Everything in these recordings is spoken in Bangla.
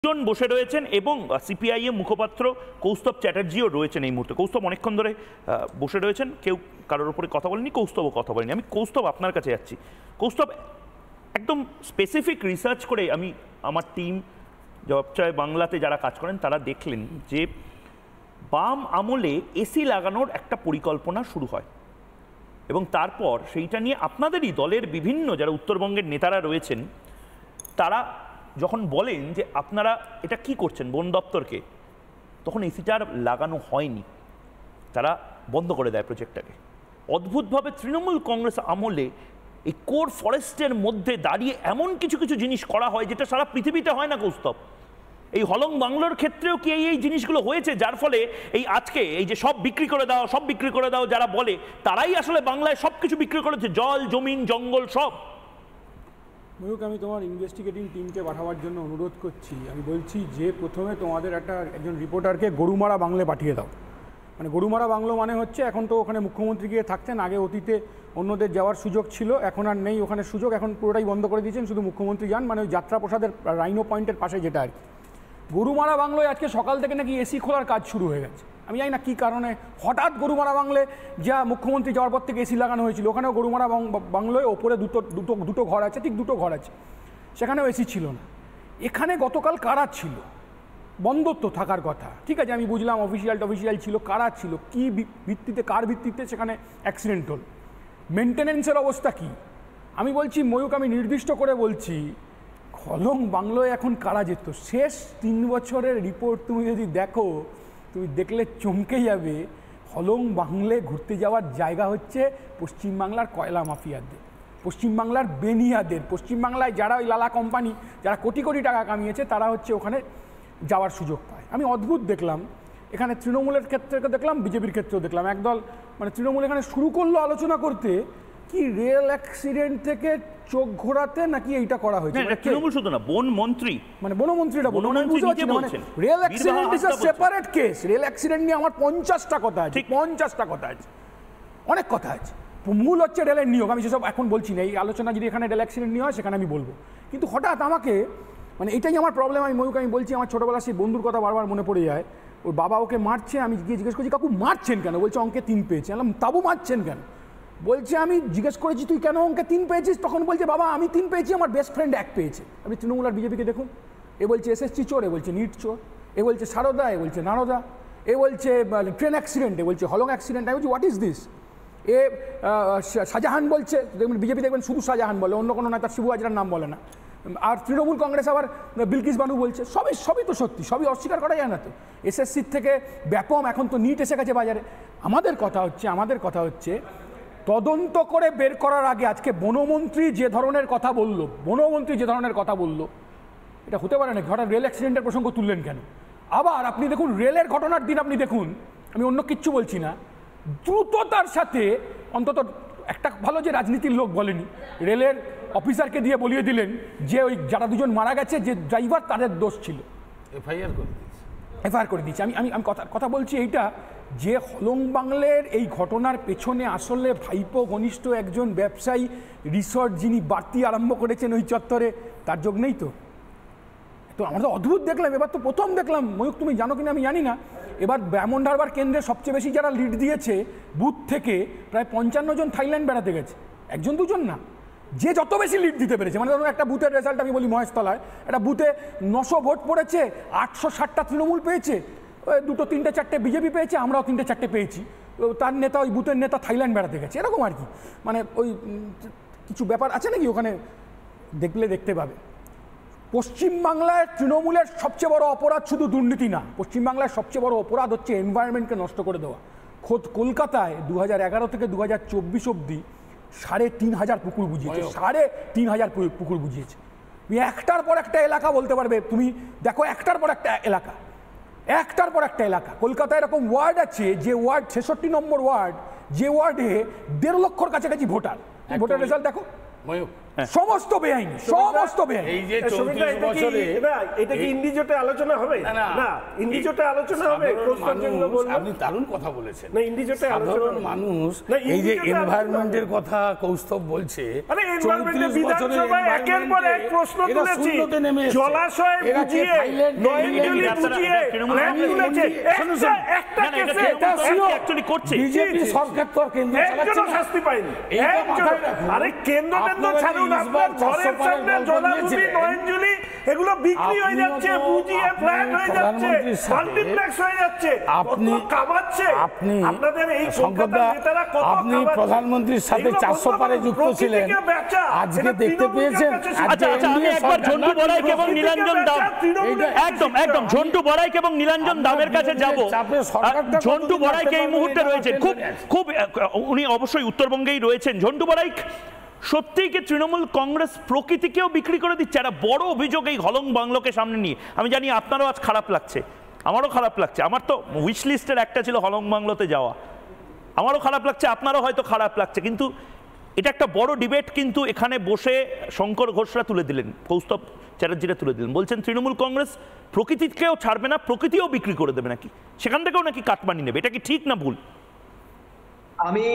জন বসে রয়েছেন এবং সিপিআইএম মুখপাত্র কৌস্তব চ্যাটার্জিও রয়েছেন এই মুহূর্তে। কৌস্তব অনেকক্ষণ ধরে বসে রয়েছেন, কেউ কারোর উপরে কথা বলেনি, কৌস্তবও কথা বলেনি। আমি কৌস্তব আপনার কাছে যাচ্ছি। কৌস্তব, একদম স্পেসিফিক রিসার্চ করে আমি, আমার টিম জবাব চায় বাংলাতে যারা কাজ করেন তারা দেখলেন যে বাম আমলে এসি লাগানোর একটা পরিকল্পনা শুরু হয় এবং তারপর সেইটা নিয়ে আপনাদেরই দলের বিভিন্ন যারা উত্তরবঙ্গের নেতারা রয়েছেন তারা যখন বলেন যে আপনারা এটা কি করছেন বন দপ্তরকে, তখন এসিটা আর লাগানো হয়নি, তারা বন্ধ করে দেয় প্রজেক্টটাকে। অদ্ভুতভাবে তৃণমূল কংগ্রেস আমলে এই কোর ফরেস্টের মধ্যে দাঁড়িয়ে এমন কিছু কিছু জিনিস করা হয় যেটা সারা পৃথিবীতে হয় না। কৌস্তব, এই হলং বাংলোর ক্ষেত্রেও কি এই জিনিসগুলো হয়েছে যার ফলে এই আজকে এই যে সব বিক্রি করে দাও, সব বিক্রি করে দাও যারা বলে, তারাই আসলে বাংলায় সব কিছু বিক্রি করেছে, জল, জমিন, জঙ্গল সব? ময়ূক, আমি তোমার ইনভেস্টিগেটিং টিমকে পাঠাবার জন্য অনুরোধ করছি। আমি বলছি যে প্রথমে তোমাদের একজন রিপোর্টারকে গরুমারা বাংলো পাঠিয়ে দাও। মানে গরুমারা বাংলো মানে হচ্ছে, এখন তো ওখানে মুখ্যমন্ত্রী গিয়ে থাকতেন, আগে অতীতে অন্যদের যাওয়ার সুযোগ ছিল, এখন আর নেই ওখানে সুযোগ, এখন পুরোটাই বন্ধ করে দিয়েছেন, শুধু মুখ্যমন্ত্রী যান, মানে ওই যাত্রা প্রসাদের রাইনো পয়েন্টের পাশে যেটা আর কি। গরুমারা বাংলোয় আজকে সকাল থেকে নাকি এসি খোলার কাজ শুরু হয়ে গেছে। আমি জানি না কী কারণে হঠাৎ গরুমারা বাংলে, যা মুখ্যমন্ত্রী যাওয়ার পর থেকে এসি লাগানো হয়েছিল, ওখানেও গরুমারা বাংলোয় ওপরে দুটো ঘর আছে, ঠিক দুটো ঘর আছে, সেখানেও এসি ছিল না। এখানে গতকাল কারা ছিল? বন্ধ তো থাকার কথা, ঠিক আছে, আমি বুঝলাম অফিসিয়াল ছিল, কারা ছিল, কী ভিত্তিতে, কার ভিত্তিতে সেখানে অ্যাক্সিডেন্ট হল, মেনটেনেন্সের অবস্থা কী? আমি বলছি ময়ূক, আমি নির্দিষ্ট করে বলছি, হলং বাংলোয় এখন কারা যেত? শেষ 3 বছরের রিপোর্ট তুমি যদি দেখো, তুমি দেখলে চমকে যাবে। হলং বাংলে ঘুরতে যাওয়ার জায়গা হচ্ছে পশ্চিমবাংলার কয়লা মাফিয়াদের, পশ্চিমবাংলার বেনিয়াদের, পশ্চিমবাংলায় যারা ওই লালা কোম্পানি, যারা কোটি কোটি টাকা কামিয়েছে, তারা হচ্ছে ওখানে যাওয়ার সুযোগ পায়। আমি অদ্ভুত দেখলাম এখানে, তৃণমূলের ক্ষেত্রে দেখলাম, বিজেপির ক্ষেত্রেও দেখলাম, একদল মানে তৃণমূল এখানে শুরু করলো আলোচনা করতে কি রেল অ্যাক্সিডেন্ট থেকে চোখ ঘোরাতে নাকি এইটা করা হয়েছে। তৃণমূল শুধু না, বনমন্ত্রী, মানে বনমন্ত্রীটা rail accident is a separate case. Rail accident নিয়ে আমার 50টা কথা আছে, 50টা কথা আছে, অনেক কথা আছে। মূল হচ্ছে রেলের নিয়োগ, আমি সেসব এখন বলছি না, এই আলোচনা যদি এখানে রেল অ্যাক্সিডেন্ট নিয়ে হয় সেখানে আমি বলবো। কিন্তু হঠাৎ আমাকে, মানে এটাই আমার প্রবলেম। আমি ময়ূক, আমি বলছি আমার ছোটোবেলার সেই বন্ধুর কথা বারবার মনে পড়ে যায়। ওর বাবা ওকে মারছে, আমি গিয়ে জিজ্ঞেস করছি কাকু মারছেন কেন? বলছে অঙ্কে 3 পেয়েছে। আমি তাবু মারছেন কেন? বলছে আমি জিজ্ঞেস করেছি তুই কেন অঙ্কে 3 পেয়েছিস? তখন বলছে বাবা আমি 3 পেয়েছি, আমার বেস্ট ফ্রেন্ড 1 পেয়েছে। আপনি তৃণমূল আর বিজেপিকে দেখুন, এ বলছে এসএসসি চোর, এ বলছে নিট চোর, এ বলছে সারদা, এ বলছে নারদা, এ বলছে ট্রেন অ্যাক্সিডেন্ট, এ বলছে হলং অ্যাক্সিডেন্ট। আমি বলছি হোয়াট ইজ দিস? এ শাহজাহান বলছে, দেখবেন বিজেপি দেখবেন শুধু শাহজাহান বলে, অন্য কোনো নেতা শিবু হাজরার নাম বলে না। আর তৃণমূল কংগ্রেস আবার বিলকিস বানু বলছে। সবই তো সত্যি, সবই অস্বীকার করা যায় না তো। এসএসসির থেকে ব্যাপম, এখন তো নিট এসে গেছে বাজারে। আমাদের কথা হচ্ছে তদন্ত করে বের করার আগে, আজকে বনমন্ত্রী যে ধরনের কথা বললো, এটা হতে পারে না। হঠাৎ রেল অ্যাক্সিডেন্টের প্রসঙ্গ তুললেন কেন? আবার আপনি দেখুন রেলের ঘটনার দিন, আপনি দেখুন, আমি অন্য কিচ্ছু বলছি না, দ্রুততার সাথে, অন্তত একটা ভালো যে রাজনীতির লোক বলেনি, রেলের অফিসারকে দিয়ে বলিয়ে দিলেন যে ওই যারা 2জন মারা গেছে, যে ড্রাইভার, তাদের দোষ ছিল, এফআইআর করে দিয়েছে। আমি কথা বলছি এইটা, যে হলং বাংলের এই ঘটনার পেছনে আসলে ভাইপো ঘনিষ্ঠ একজন ব্যবসায়ী, রিসর্ট যিনি বাড়তি আরম্ভ করেছেন ওই চত্বরে, তার যোগ নেই তো? আমরা তো অদ্ভুত দেখলাম, এবার তো প্রথম দেখলাম। ময়ূক, তুমি জানো কিনা আমি জানি না, এবার ডায়মন্ড হারবার কেন্দ্রে সবচেয়ে বেশি যারা লিড দিয়েছে বুথ থেকে, প্রায় 55 জন থাইল্যান্ড বেড়াতে গেছে, 1-2 না, যে যত বেশি লিড দিতে পেরেছে। মানে ধরুন একটা বুথের রেজাল্ট আমি বলি, মহেশতলায় একটা বুথে 900 ভোট পড়েছে, 860টা তৃণমূল পেয়েছে, 2, 3, 4 বিজেপি পেয়েছে, আমরাও 3, 4 পেয়েছি। তার নেতা, ওই বুথের নেতা থাইল্যান্ড বেড়াতে গেছে, এরকম আর কি। মানে ওই কিছু ব্যাপার আছে নাকি ওখানে, দেখলে দেখতে পাবে। পশ্চিমবাংলায় তৃণমূলের সবচেয়ে বড় অপরাধ শুধু দুর্নীতি না, পশ্চিমবাংলার সবচেয়ে বড় অপরাধ হচ্ছে এনভায়রনমেন্টকে নষ্ট করে দেওয়া। খোদ কলকাতায় 2011 থেকে 2024 অবধি 3,500 পুকুর বুঝিয়েছে, 3,500 পুকুর বুঝিয়েছে। তুমি একটার পর একটা এলাকা বলতে পারবে, তুমি দেখো একটার পর একটা এলাকা। কলকাতায় এরকম ওয়ার্ড আছে, যে ওয়ার্ড 66 নম্বর ওয়ার্ড, যে ওয়ার্ডে 1.5 লক্ষর কাছাকাছি ভোটার রেজাল্ট দেখো। সমস্ত বেআইনি, সমস্ত বেআইনি। এই যে 34 বছরে এটা কি ইন্ডিজোটে আলোচনা হবে? না, ইন্ডিজোটে আলোচনা হবে। আপনি দারুণ কথা বলেছেন। না, ইন্ডিজোটে সাধারণ মানুষ এই যে এনভায়রনমেন্টের কথা কৌস্তব বলছে, আরে এনভায়রনমেন্টের বিধানসভায় একের পর এক প্রশ্ন তুলেছি, জলাশয় বুঝিয়ে, নয়নজলি বুঝিয়ে প্ল্যান তুলেছে। একটা কেসে এটা অ্যাকচুয়ালি করছে বিজেপি সরকার তো কেন্দ্র চালাচ্ছে একজনও শাস্তি পায়নি। আরে কেন্দ্র ছাড়ুন, আপনার ঘরের সামনে জলাভূমি, নয়নজলি এগুলো বিক্রি হয়ে যাচ্ছে, বুঝিয়ে প্ল্যান হয়ে যাচ্ছে, মাল্টিপ্লেক্স হয়ে যাচ্ছে। আপনি কামাচ্ছে, আপনাদের এই কলকাতার নেতারা কত আপনি প্রধানমন্ত্রীর সাথে 400 পারে যুক্ত ছিলেন, আজকে দেখতে পেয়েছেন। আচ্ছা আমি একবার ঝন্টু বড়াইক এবং নীলাঞ্জন দাম, একদম ঝন্টু বড়াইক এবং নীলাঞ্জন দামের কাছে যাব। ঝন্টু বড়াইক এই মুহূর্তে রয়েছেন, খুব উনি অবশ্যই উত্তরবঙ্গেই রয়েছেন। ঝন্টু বড়াইক, সত্যিই কি তৃণমূল কংগ্রেস প্রকৃতিকেও বিক্রি করে দিচ্ছে? একটা বড় অভিযোগ এই হলং বাংলোকে সামনে নিয়ে। আমি জানি আপনারও আজ খারাপ লাগছে, আমারও খারাপ লাগছে। আমার তো উইশ লিস্টের একটা ছিল হলং বাংলোতে যাওয়া, আমারও খারাপ লাগছে, আপনারও হয়তো খারাপ লাগছে। কিন্তু এটা একটা বড় ডিবেট কিন্তু এখানে বসে শঙ্কর ঘোষরা তুলে দিলেন, কৌস্তব চ্যাটার্জিরা তুলে দিলেন। বলছেন তৃণমূল কংগ্রেস প্রকৃতিকেও ছাড়বে না, প্রকৃতিও বিক্রি করে দেবে নাকি, সেখান থেকেও নাকি কাটমানি নেবে। এটা কি ঠিক না ভুল? আমি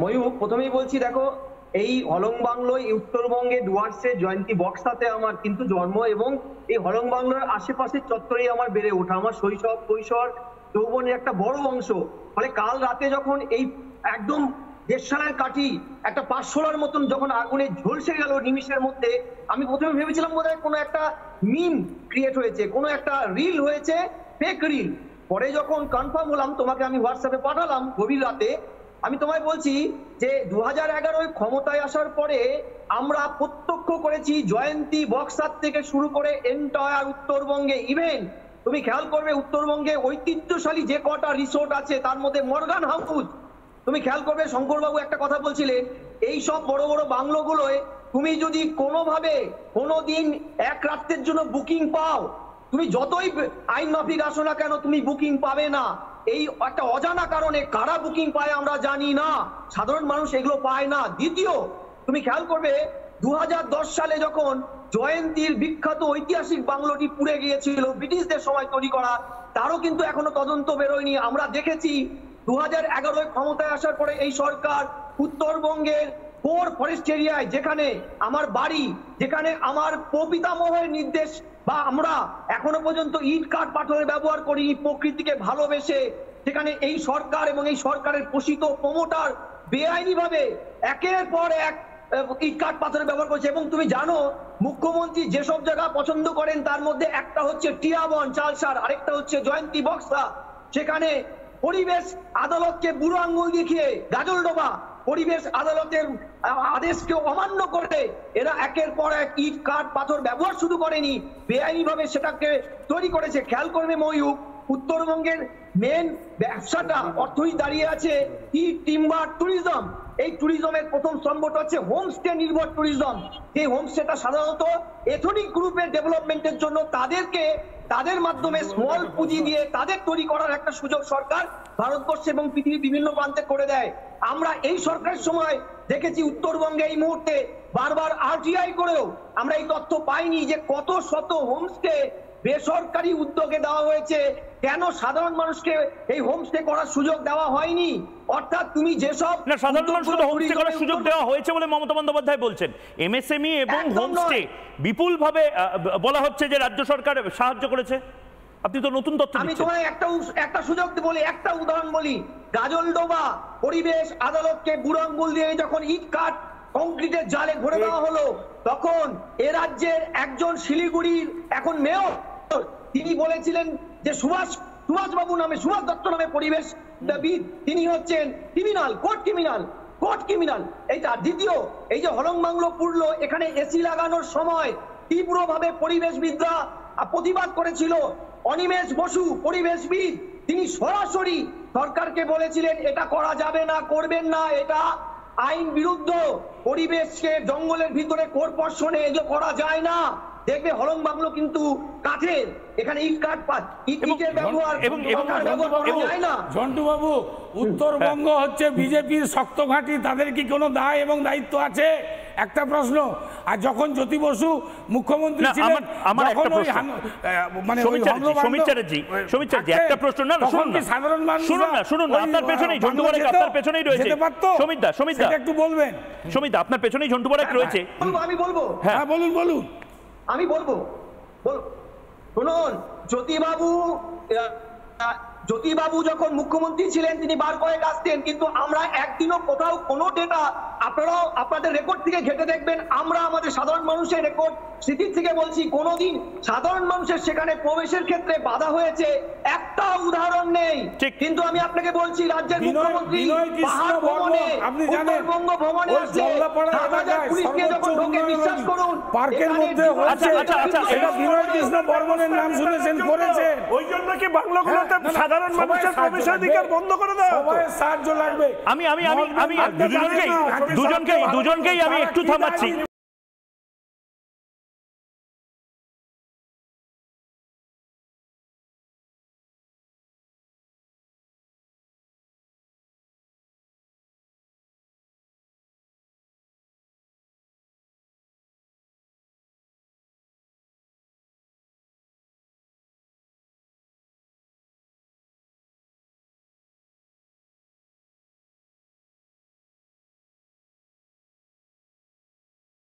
ময়ূর প্রথমেই বলছি, দেখো এই হলং বাংলোয় উত্তরবঙ্গে ডুয়ার্সে জয়ন্তী বক্সাতে আমার কিন্তু জন্ম, এবং এই হলং বাংলোর আশেপাশের চত্বরেই আমার বেড়ে ওঠা। আমার শৈশব, কৈশোর, যৌবনের একটা বড় অংশ। ফলে কাল রাতে যখন এই একদম দেশালার কাঠি একটা 500 মতন যখন আগুনে ঝলসে গেল নিমিষের মধ্যে, আমি প্রথমে ভেবেছিলাম বোধহয় কোনো একটা মিম ক্রিয়েট হয়েছে, কোনো একটা রিল হয়েছে, ফেক রিল। পরে যখন কনফার্ম হলাম, তোমাকে আমি হোয়াটসঅ্যাপে পাঠালাম গভীর রাতে। আমি তোমায় বলছি যে 2011 ক্ষমতায় আসার পরে আমরা প্রত্যক্ষ করেছি জয়ন্তী বক্সার থেকে শুরু করে এন্টায়ার উত্তরবঙ্গে। ইভেন তুমি খেয়াল করবে উত্তরবঙ্গে ঐতিহ্যশালী যে কটা রিসোর্ট আছে তার মধ্যে মর্গান হাউস, তুমি খেয়াল করবে শঙ্করবাবু একটা কথা বলছিলেন, এই সব বড় বড় বাংলোগুলোয় তুমি যদি কোনোভাবে কোনোদিন এক রাত্রের জন্য বুকিং পাও, তুমি যতই আইন মাফিক আসো না কেন তুমি বুকিং পাবে না। এই একটা অজানা কারণে কারা বুকিং পায় আমরা জানি না, সাধারণ মানুষ এগুলো পায় না। দ্বিতীয়, তুমি খেয়াল করবে 2010 সালে যখন জয়ন্তীর বিখ্যাত ঐতিহাসিক বাংলোটি পুড়ে গিয়েছিল, ব্রিটিশদের সময় তৈরি করা, তারও কিন্তু এখনো তদন্ত বেরোয়নি। আমরা দেখেছি 2011 ক্ষমতায় আসার পরে এই সরকার উত্তরবঙ্গের কোর ফরেস্ট এরিয়ায়, যেখানে আমার বাড়ি, যেখানে আমার প্রপিতামহের নির্দেশ বা আমরা এখনো পর্যন্ত ইট কাঠ পাথরের ব্যবহার করি প্রকৃতিকে ভালোবেসে, সেখানে এই সরকার এবং এই সরকারের পোষিত প্রমোটার বেআইনি ভাবে একের পর এক ইট কাঠ পাথরের ব্যবহার করছে। এবং তুমি জানো মুখ্যমন্ত্রী যেসব জায়গা পছন্দ করেন তার মধ্যে একটা হচ্ছে টিয়াবন চালসার, আরেকটা হচ্ছে জয়ন্তী বক্সা। সেখানে পরিবেশ আদালতকে বুড়ো আঙ্গুল দেখিয়ে গাজলডোবা পরিবেশ আদালতের আদেশকে অমান্য করে এরা একের পর এক ইট কাঠ পাথর ব্যবহার শুরু করেনি, বেআইনি ভাবে সেটাকে তৈরি করেছে। খেয়াল করবে ময়ূর, উত্তরবঙ্গের মেন ব্যবসাটা অর্থনীতি দাঁড়িয়ে আছে ইট টিম্বার ট্যুরিজম। এই ট্যুরিজমের প্রথম স্তম্ভটা হচ্ছে হোমস্টে নির্ভর ট্যুরিজম। এই হোমস্টেটা সাধারণত এথনিক গ্রুপের ডেভেলপমেন্টের জন্য তাদের মাধ্যমে স্মল পুঁজি দিয়ে তাদের তৈরি করার একটা সুযোগ সরকার ভারতবর্ষ এবং পৃথিবীর বিভিন্ন প্রান্তে করে দেয়। আমরা এই সরকারের সময় দেখেছি উত্তরবঙ্গে এই মুহূর্তে বারবার আরটিআই করেও আমরা এই তথ্য পাইনি যে কত শত হোমস্টে বেসরকারি উদ্যোগে দেওয়া হয়েছে, কেন সাধারণ মানুষকে এই হোমস্টে করার সুযোগ দেওয়া হয়নি। অর্থাৎ তুমি যেসব না, সাধারণ মানুষকে তো হোমস্টে করার সুযোগ দেওয়া হয়েছে বলে মমতা বন্দ্যোপাধ্যায় বলছেন। এমএসএমই এবং হোমস্টে বিপুলভাবে বলা হচ্ছে যে রাজ্য সরকার সাহায্য করেছে। আপনি তো নতুন তথ্য আমি তোমায় একটা সুযোগ বলি, একটা উদাহরণ বলি। গাজলডোবা পরিবেশ আদালতকে বুড়ো আঙ্গুল দিয়ে যখন ইট কাঠ কংক্রিটের জালে ভরে দেওয়া হলো, তখন এ রাজ্যের একজন শিলিগুড়ির এখন মেয়র তিনি বলেছিলেন যে সুভাষ দত্ত নামে পরিবেশবিদ, তিনি হচ্ছেন ক্রিমিনাল, কোর্ট ক্রিমিনাল। এইটা দ্বিতীয়, এই যে হলং বাংলো পুড়লো, এখানে এসি লাগানোর সময় তীব্রভাবে পরিবেশবিদরা প্রতিবাদ করেছিল। অনিমেষ বসু পরিবেশবিদ, তিনি সরাসরি সরকারকে বলেছিলেন এটা করা যাবে না, করবেন না, এটা আইন বিরুদ্ধ, পরিবেশকে জঙ্গলের ভিতরে কোরপর্ষণে এগুলো করা যায় না। দেখবে হলং বাংলো কিন্তু কাঠের, এখানে ইট কাঠ ইটের ব্যবহার এবং যায় না। ঝন্টু বাবু, উত্তরবঙ্গ হচ্ছে বিজেপির শক্ত ঘাঁটি, তাদের কি কোনো দায় এবং দায়িত্ব আছে? একটা প্রশ্ন। আর যখন জ্যোতি বসু মুখ্যমন্ত্রী ছিলেন, আমার একটা প্রশ্ন, মানে সমীর চ্যাটার্জি একটা প্রশ্ন, না শুনুন না, সাধারণ মানুষ শুনুন না, আপনার পেছনেই ঝন্টু বারেক, আপনার পেছনেই রয়েছে সমীর দা, একটু বলবেন। সমীর দা, আপনার পেছনেই ঝন্টু বারেক রয়েছে। আমি বলবো, হ্যাঁ বলুন। আমি বলবো, শুনুন, জ্যোতিবাবু যখন মুখ্যমন্ত্রী ছিলেন তিনি বার কয়েক আসতেন, কিন্তু আমরা একদিনও কোথাও কোনো ডেটা, আপনারাও আপনাদের রেকর্ড থেকে ঘেটে দেখবেন, আমরা আমাদের সাধারণ মানুষের রেকর্ড স্মৃতি থেকে বলছি, কোনোদিন সাধারণ মানুষের সেখানে প্রবেশের ক্ষেত্রে বাধা হয়েছে একটা উদাহরণ নেই। কিন্তু আমি আপনাকে বলছি, রাজ্যের মুখ্যমন্ত্রী পাহাড় ভ্রমণে, উত্তরবঙ্গ ভ্রমণে আসছে, ৭,০০০ পুলিশ নিয়ে যখন ঢোকে, বিশ্বাস করুন পার্কের মধ্যে হচ্ছে, এটা বিনয় কৃষ্ণ বর্মনের নাম শুনেছেন, করেছে। ওই জন্য কি বাংলাগুলোতে সাধারণ মানুষের প্রবেশাধিকার বন্ধ করে দেওয়া হতো? সবাই সাহায্য লাগবে। আমি দুজনকেই আমি একটু থামাচ্ছি।